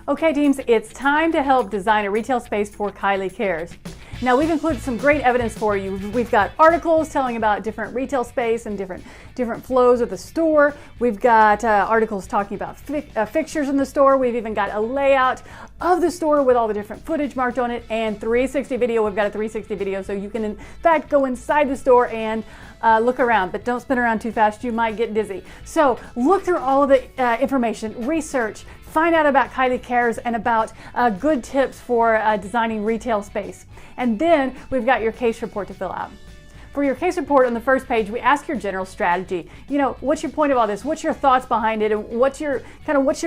Okay teams, it's time to help design a retail space for Kiley Cares. Now we've included some great evidence for you. We've got articles telling about different retail space and different flows of the store. We've got articles talking about fixtures in the store. We've even got a layout of the store with all the different footage marked on it, and 360 video. We've got a 360 video so you can in fact go inside the store and look around, but don't spin around too fast, you might get dizzy. So look through all of the information, research, find out about Kiley Cares and about good tips for designing retail space. And then we've got your case report to fill out. For your case report on the first page, we ask your general strategy. You know, what's your point of all this? What's your thoughts behind it? And what's your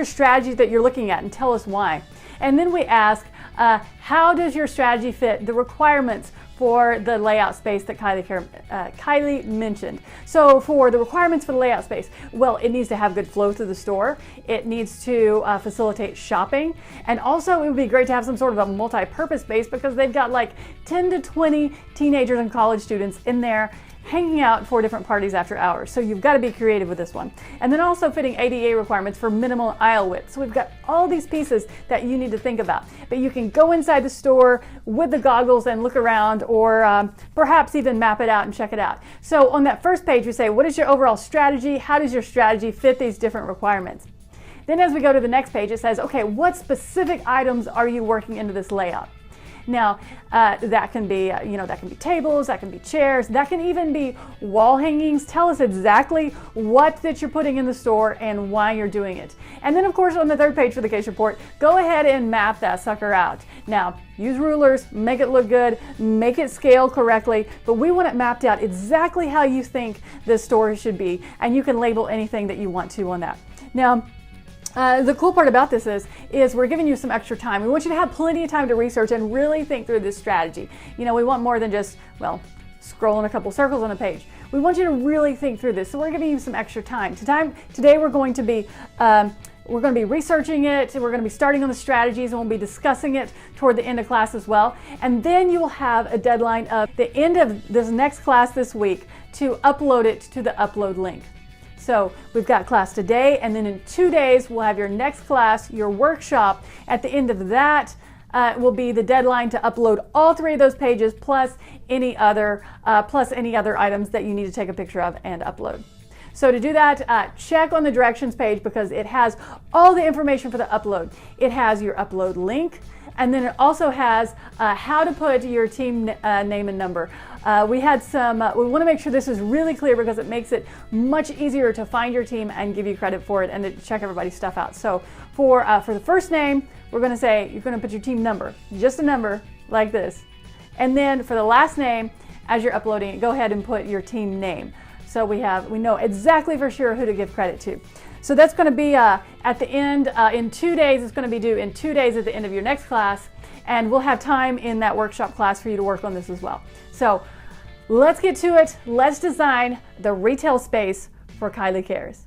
strategy that you're looking at, and tell us why. And then we ask, how does your strategy fit the requirements for the layout space that Kiley mentioned? So for the requirements for the layout space, well, it needs to have good flow through the store. It needs to facilitate shopping. And also it would be great to have some sort of a multi-purpose space because they've got like 10 to 20 teenagers and college students in there hanging out for different parties after hours. So you've got to be creative with this one. And then also fitting ADA requirements for minimal aisle width. So we've got all these pieces that you need to think about. But you can go inside the store with the goggles and look around, or perhaps even map it out and check it out. So on that first page, we say, what is your overall strategy? How does your strategy fit these different requirements? Then as we go to the next page, it says, okay, what specific items are you working into this layout? Now, that can be, that can be tables, that can be chairs, that can even be wall hangings. Tell us exactly what that you're putting in the store and why you're doing it. And then of course on the third page for the case report, go ahead and map that sucker out. Now, use rulers, make it look good, make it scale correctly, but we want it mapped out exactly how you think this store should be, and you can label anything that you want to on that. Now, the cool part about this is we're giving you some extra time. We want you to have plenty of time to research and really think through this strategy. You know, we want more than just, well, scrolling a couple circles on a page. We want you to really think through this, so we're giving you some extra time. Today we're going to be researching it, we're going to be starting on the strategies, and we'll be discussing it toward the end of class as well. And then you will have a deadline of the end of this next class this week to upload it to the upload link. So we've got class today, and then in 2 days we'll have your next class, your workshop. At the end of that will be the deadline to upload all 3 of those pages plus any other items that you need to take a picture of and upload. So to do that, check on the directions page because it has all the information for the upload. It has your upload link, and then it also has how to put your team name and number. We want to make sure this is really clear because it makes it much easier to find your team and give you credit for it and to check everybody's stuff out. So for the first name, we're going to say you're going to put your team number, just a number like this. And then for the last name, as you're uploading it, go ahead and put your team name. So we know exactly for sure who to give credit to. So that's going to be at the end in 2 days. It's going to be due in 2 days at the end of your next class, and we'll have time in that workshop class for you to work on this as well. So let's get to it. Let's design the retail space for Kiley Cares.